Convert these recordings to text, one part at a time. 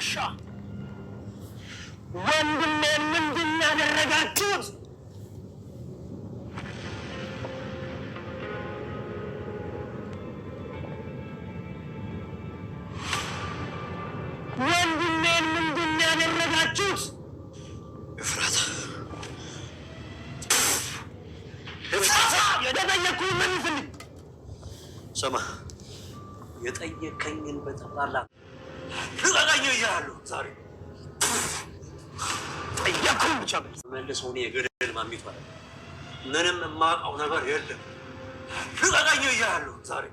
ውሻ ወንድሜን ምንድን ያደረጋችሁት? ወንድሜን ምንድን ያደረጋችሁት? ኤፍራታ የጠየቅኩህን መልስልኝ። ስማ፣ የጠየቀኝን በጠቅላላ ልቀቀኝ እያለሁ ዛሬ ጠየቅኩህን ብቻ መልሰው። እኔ የገደል ማሚቱ አለ ምንም የማውቀው ነገር የለም። ልቀቀኝ እያለሁ ዛሬ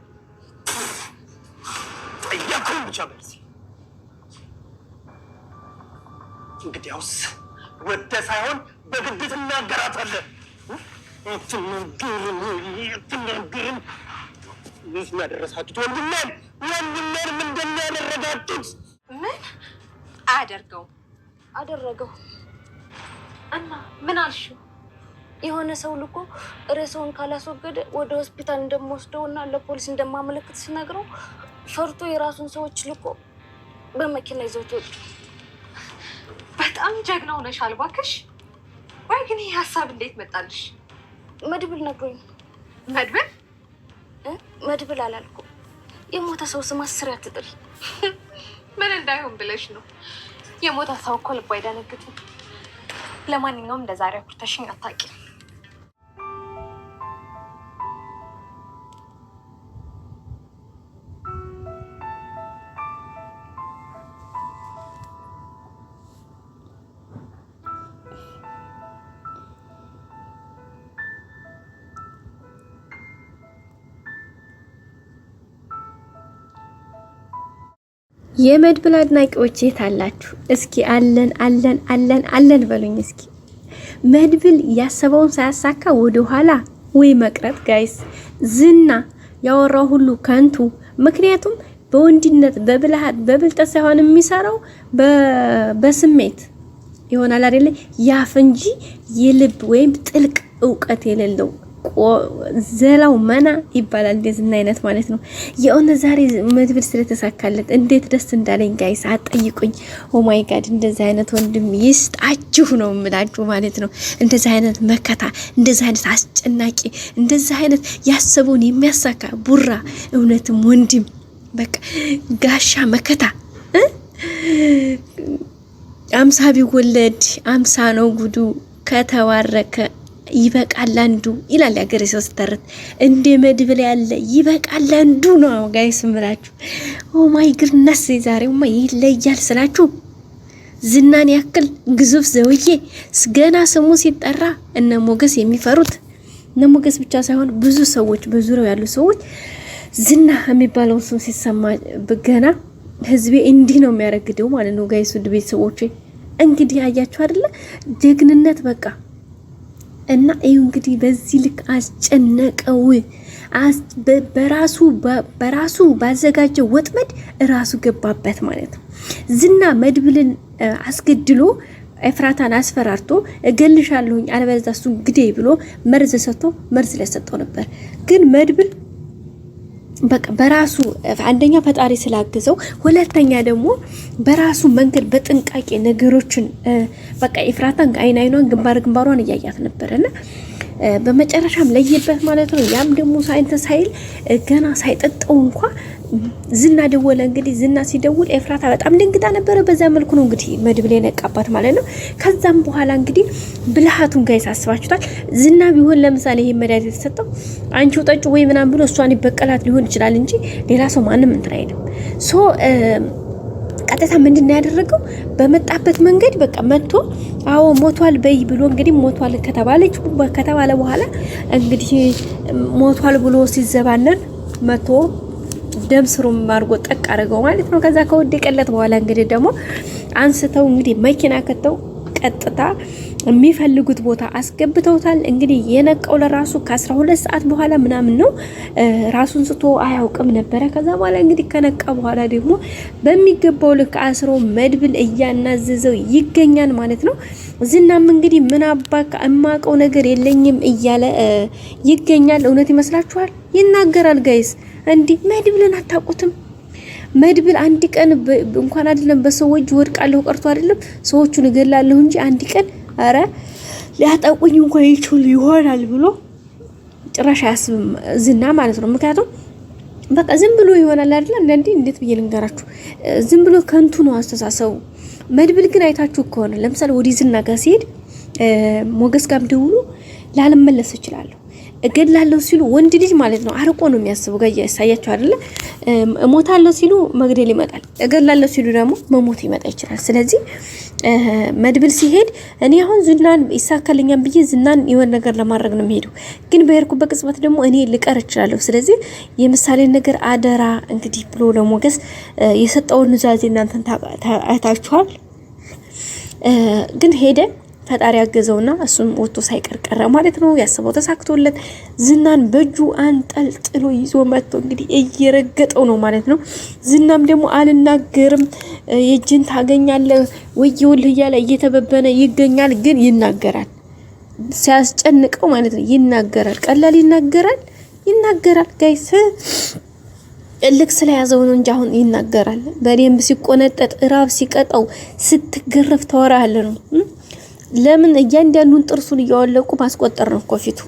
ጠየቅኩህን ብቻ መልስ። እንግዲያውስ ወደህ ሳይሆን በግድ ትናገራታለህ። አትናገርም። ይህ ያደረሳችሁት ወንድሜን ምንድን ያደረጋችሁት? ምን አደረገው እና ምን አልሽው? የሆነ ሰው ልኮ ሬሳውን ካላስወገደ ወደ ሆስፒታል እንደምወስደው እና ለፖሊስ እንደማመለክት ሲነግረው ፈርቶ የራሱን ሰዎች ልኮ በመኪና ይዘውት ወጡ። በጣም ጀግና ሆነሻል እባክሽ። ወይ ግን ይህ ሀሳብ እንዴት መጣልሽ? መድብል ነግሮኝ። መድብል አላልኩም። የሞተ ሰው ስም 10 አትጥሪ። ምን እንዳይሆን ብለሽ ነው? የሞተ ሰው እኮ ልብ አይደነግጥም። ለማንኛውም እንደዛሬ አኩርተሽኝ አታውቂም። የመድብል አድናቂዎች የት አላችሁ? እስኪ አለን አለን አለን አለን በሉኝ። እስኪ መድብል ያሰበውን ሳያሳካ ወደ ኋላ ወይ መቅረት ጋይስ። ዝና ያወራው ሁሉ ከንቱ። ምክንያቱም በወንድነት በብልሃት በብልጠት ሳይሆን የሚሰራው በስሜት ይሆናል አይደለ? ያፍ እንጂ የልብ ወይም ጥልቅ እውቀት የሌለው ዘላው መና ይባላል። እንደዚህ አይነት ማለት ነው። የሆነ ዛሬ መድብል ስለተሳካለት እንዴት ደስ እንዳለኝ ጋይስ አጠይቁኝ። ኦ ማይ ጋድ እንደዚህ አይነት ወንድም ይስጣችሁ ነው የምላችሁ ማለት ነው። እንደዚህ አይነት መከታ፣ እንደዚህ አይነት አስጨናቂ፣ እንደዚህ አይነት ያሰበውን የሚያሳካ ቡራ እውነትም ወንድም በቃ ጋሻ መከታ 50 ቢወለድ 50 ነው ጉዱ ከተዋረከ ይበቃል አንዱ ይላል ያገሬ ሰው ስተረት። እንደ መድብል ያለ ይበቃል አንዱ ነው ጋይስ ምላችሁ። ኦ ማይ ግድነስ ዛሬውማ ይለያል ስላችሁ። ዝናን ያክል ግዙፍ ዘውዬ ገና ስሙ ሲጠራ እነ ሞገስ የሚፈሩት እነ ሞገስ ብቻ ሳይሆን ብዙ ሰዎች በዙሪያው ያሉ ሰዎች ዝና የሚባለው ስም ሲሰማ ገና ህዝቤ እንዲህ ነው የሚያረግደው ማለት ነው ጋይስ። ውድ ቤተሰቦቼ እንግዲህ አያችሁ አይደለ ጀግንነት በቃ። እና ይሄው እንግዲህ በዚህ ልክ አስጨነቀው። በራሱ ባዘጋጀው ወጥመድ ራሱ ገባበት ማለት ነው። ዝና መድብልን አስገድሎ ኤፍራታን አስፈራርቶ እገልሻለሁኝ አለበለዚያ እሱ ግዴይ ብሎ መርዝ ሰጥቶ መርዝ ለሰጠው ነበር። ግን መድብል በቃ በራሱ አንደኛ ፈጣሪ ስላገዘው፣ ሁለተኛ ደግሞ በራሱ መንገድ በጥንቃቄ ነገሮችን በቃ ኤፍራታን አይኗን ግንባሯን እያያት ነበርና በመጨረሻም ለየበት ማለት ነው። ያም ደግሞ ሳይንተስ ኃይል ገና ሳይጠጣው እንኳን ዝና ደወለ። እንግዲህ ዝና ሲደውል ኤፍራታ በጣም ደንግጣ ነበረ። በዛ መልኩ ነው እንግዲህ መድብል የነቃባት ማለት ነው። ከዛም በኋላ እንግዲህ ብልሃቱን ጋይስ አስባችሁታል። ዝና ቢሆን ለምሳሌ ይሄ መድኃኒት የተሰጠው አንቺው ጠጭ ወይ ምናምን ብሎ እሷን ይበቀላት ሊሆን ይችላል እንጂ ሌላ ሰው ማንም እንትን አይልም። ሶ ቀጥታ ምንድነው ያደረገው? በመጣበት መንገድ በቃ መጥቶ አዎ ሞቷል በይ ብሎ እንግዲህ ሞቷል ከተባለ በኋላ እንግዲህ ሞቷል ብሎ ሲዘባነን መጥቶ ደም ስሩም ማርጎ ጠቅ አረገው ማለት ነው። ከዛ ከወደቀለት በኋላ እንግዲህ ደግሞ አንስተው እንግዲህ መኪና ከተው ቀጥታ የሚፈልጉት ቦታ አስገብተውታል። እንግዲህ የነቀው ለራሱ ከ12 ሰዓት በኋላ ምናምን ነው። ራሱን ስቶ አያውቅም ነበረ። ከዛ በኋላ እንግዲህ ከነቃ በኋላ ደግሞ በሚገባው ልክ አስሮ መድብል እያናዘዘው ይገኛል ማለት ነው። ዝናም እንግዲህ ምን አባካ እማቀው ነገር የለኝም እያለ ይገኛል። እውነት ይመስላችኋል? ይናገራል ጋይስ። እንዲህ መድብልን አታውቁትም? መድብል አንድ ቀን እንኳን አይደለም በሰው እጅ ወድቃለሁ ቀርቶ አይደለም ሰዎቹን እገላለሁ እንጂ አንድ ቀን አረ ሊያጠቁኝ እንኳን ይችሉ ይሆናል ብሎ ጭራሽ አያስብም ዝና ማለት ነው። ምክንያቱም በቃ ዝም ብሎ ይሆናል አይደል? አንዳንዴ እንዴት ብዬ ልንገራችሁ፣ ዝም ብሎ ከንቱ ነው አስተሳሰቡ። መድብል ግን አይታችሁ ከሆነ ለምሳሌ ወዲ ዝና ጋር ሲሄድ ሞገስ ጋርም ደውሎ ላልመለስ እችላለሁ እገላለሁ ሲሉ ወንድ ልጅ ማለት ነው አርቆ ነው የሚያስበው። ጋር ያሳያችሁ አይደለ? እሞታለሁ ሲሉ መግደል ይመጣል፣ እገላለሁ ሲሉ ደግሞ መሞት ይመጣ ይችላል። ስለዚህ መድብል ሲሄድ እኔ አሁን ዝናን ይሳካልኛል ብዬ ዝናን የሆነ ነገር ለማድረግ ነው የሚሄደው፣ ግን በሄድኩበት ቅጽበት ደግሞ እኔ ልቀር እችላለሁ። ስለዚህ የምሳሌ ነገር አደራ እንግዲህ ብሎ ለሞገስ የሰጠውን ኑዛዜ እናንተን ታያታችኋል። ግን ሄደ ፈጣሪ ያገዘውና እሱም ወጥቶ ሳይቀር ቀረ ማለት ነው። ያሰበው ተሳክቶለት ዝናን በእጁ አንጠልጥሎ ይዞ መጥቶ እንግዲህ እየረገጠው ነው ማለት ነው። ዝናም ደግሞ አልናገርም የእጅን ታገኛለህ ወይውልህ እያለ እየተበበነ ይገኛል። ግን ይናገራል፣ ሲያስጨንቀው ማለት ነው ይናገራል። ቀላል ይናገራል ጋይስ እልክ ስለያዘው ነው እንጂ አሁን ይናገራል። በደንብ ሲቆነጠጥ ራብ ሲቀጣው ስትገረፍ ተወራለ ነው። ለምን እያንዳንዱን ጥርሱን እያወለቁ ማስቆጠር ነው ኮፊቱ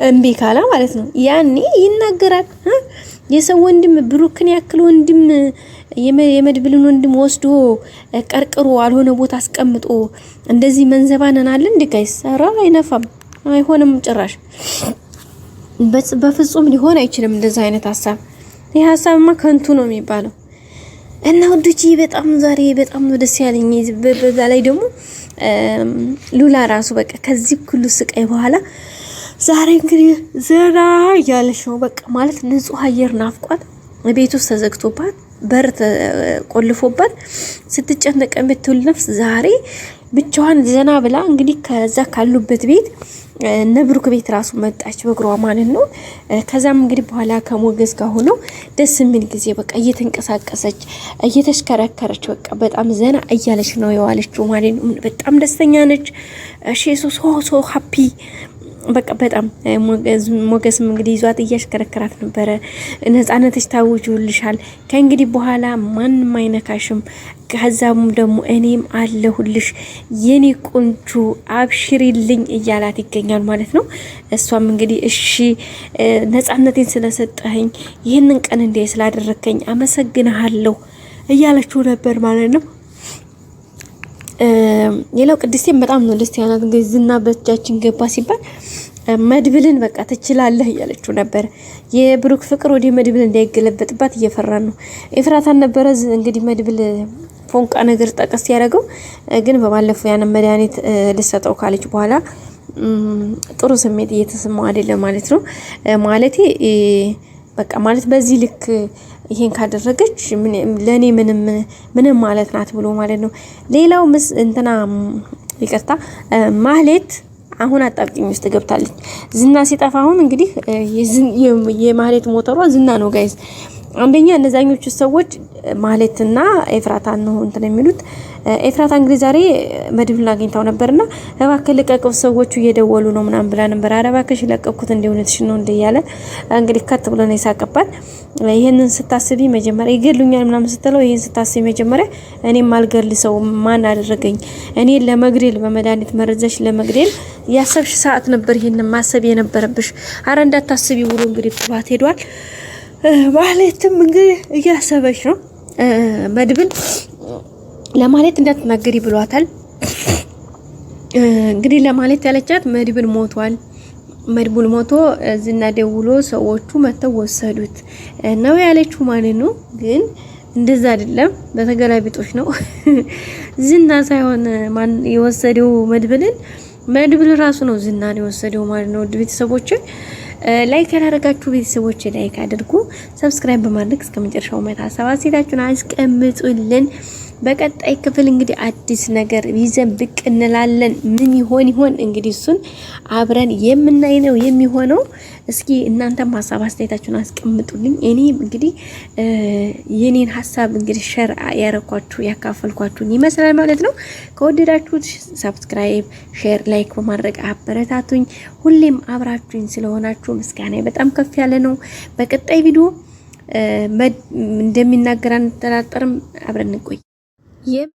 እምቢ ካላ ማለት ነው። ያኔ ይናገራል። የሰው ወንድም ብሩክን ያክል ወንድም የመድብልን ወንድም ወስዶ ቀርቅሮ አልሆነ ቦታ አስቀምጦ እንደዚህ መንዘባነን አለ እንዴ ጋይስ? ኧረ አይነፋም፣ አይሆንም ጭራሽ በፍጹም ሊሆን አይችልም እንደዚህ አይነት ሀሳብ። ይህ ሀሳብማ ከንቱ ነው የሚባለው። እና ወዶቼ በጣም ዛሬ በጣም ነው ደስ ያለኝ። በዛ ላይ ደግሞ ሉላ ራሱ በቃ ከዚህ ሁሉ ስቃይ በኋላ ዛሬ እንግዲህ ዘና እያለች ነው። በቃ ማለት ንጹህ አየር ናፍቋት ቤት ውስጥ ተዘግቶባት በር ቆልፎባት ስትጨነቅ የምትውል ነፍስ ዛሬ ብቻዋን ዘና ብላ እንግዲህ ከዛ ካሉበት ቤት ነብሩክ ቤት ራሱ መጣች በእግሯ ማለት ነው። ከዛም እንግዲህ በኋላ ከሞገስ ጋር ሆነው ደስ የሚል ጊዜ በቃ እየተንቀሳቀሰች እየተሽከረከረች በቃ በጣም ዘና እያለች ነው የዋለችው ማለት ነው። በጣም ደስተኛ ነች። ሶ ሃፒ በቃ በጣም ሞገስም እንግዲህ ይዟት እያሽከረከራት ነበረ። ነፃነትሽ ታውጁልሻል፣ ከእንግዲህ በኋላ ማንም አይነካሽም፣ ከዛም ደግሞ እኔም አለሁልሽ የኔ ቆንጆ አብሽሪልኝ እያላት ይገኛል ማለት ነው። እሷም እንግዲህ እሺ ነፃነቴን ስለሰጠኸኝ ይህንን ቀን እንዲህ ስላደረከኝ አመሰግናለሁ እያለችው ነበር ማለት ነው። ሌላው ቅድስቴም በጣም ነው ደስ ያላት። እንግዲህ ዝና በእጃችን ገባ ሲባል መድብልን በቃ ትችላለህ እያለችው ነበር። የብሩክ ፍቅር ወደ መድብል እንዳይገለበጥባት እየፈራን ነው። ኤፍራታን ነበረ እንግዲህ መድብል ፎንቃ ነገር ጠቀስ ያደረገው፣ ግን በባለፈው ያን መድኃኒት ልሰጠው ካለች በኋላ ጥሩ ስሜት እየተሰማው አይደለም ማለት ነው። ማለቴ በቃ ማለት በዚህ ልክ ይሄን ካደረገች ለኔ ምንም ማለት ናት ብሎ ማለት ነው። ሌላው እንትና ይቅርታ ማህሌት አሁን አጣብቂኝ ውስጥ ገብታለች። ዝና ሲጠፋ አሁን እንግዲህ የማህሌት ሞተሯ ዝና ነው ጋይስ። አንደኛ እነዛኞቹ ሰዎች ማህሌትና ኤፍራታን ነው እንትን የሚሉት። ኤፍራታ እንግዲህ ዛሬ መድብልን አግኝታው ነበርና እባክህ ልቀቀው ሰዎቹ እየደወሉ ነው ምናምን ብላ ነበር። ኧረ እባክሽ ለቀቁት እንደሆነትሽ ነው እንደያለ እንግዲህ ከት ብሎ ነው የሳቀባት። ይሄንን ስታስቢ መጀመሪያ ይገሉኛል ምናምን ስትለው ይሄን ስታስቢ መጀመሪያ እኔም አልገል ሰው ማን አደረገኝ? እኔ ለመግደል በመድኃኒት መረጃሽ ለመግደል ያሰብሽ ሰዓት ነበር ይሄንን ማሰብ የነበረብሽ። አረ እንዳታስቢ ብሎ እንግዲህ ጥሏት ሄዷል። ማህሌትም እንግዲህ እያሰበች ነው። መድብል ለማህሌት እንዳትናገሪ ብሏታል። እንግዲህ ለማህሌት ያለቻት መድብል ሞቷል፣ መድብል ሞቶ ዝና ደውሎ ሰዎቹ መተው ወሰዱት ነው ያለችው ማለት ነው። ግን እንደዛ አይደለም፣ በተገላቢጦች ነው። ዝና ሳይሆን ማን የወሰደው መድብልን? መድብል ራሱ ነው ዝናን የወሰደው ማለት ነው። ቤተሰቦች ላይክ ያላደረጋችሁ ቤተሰቦች ላይክ አድርጉ። ሰብስክራይብ በማድረግ እስከ መጨረሻው ማየት ሀሳብ አስተያየታችሁን አስቀምጡልን። በቀጣይ ክፍል እንግዲህ አዲስ ነገር ይዘን ብቅ እንላለን። ምን ይሆን እንግዲህ እሱን አብረን የምናይ ነው የሚሆነው። እስኪ እናንተም ሀሳብ አስተያየታችሁን አስቀምጡልኝ። እኔ እንግዲህ የኔን ሀሳብ እንግዲህ ሼር ያረኳችሁ ያካፈልኳችሁን ይመስላል ማለት ነው። ከወደዳችሁት ሰብስክራይብ፣ ሼር፣ ላይክ በማድረግ አበረታቱኝ። ሁሌም አብራችሁኝ ስለሆናችሁ ምስጋና በጣም ከፍ ያለ ነው። በቀጣይ ቪዲዮ እንደሚናገር አንጠራጠርም። አብረን እንቆይ።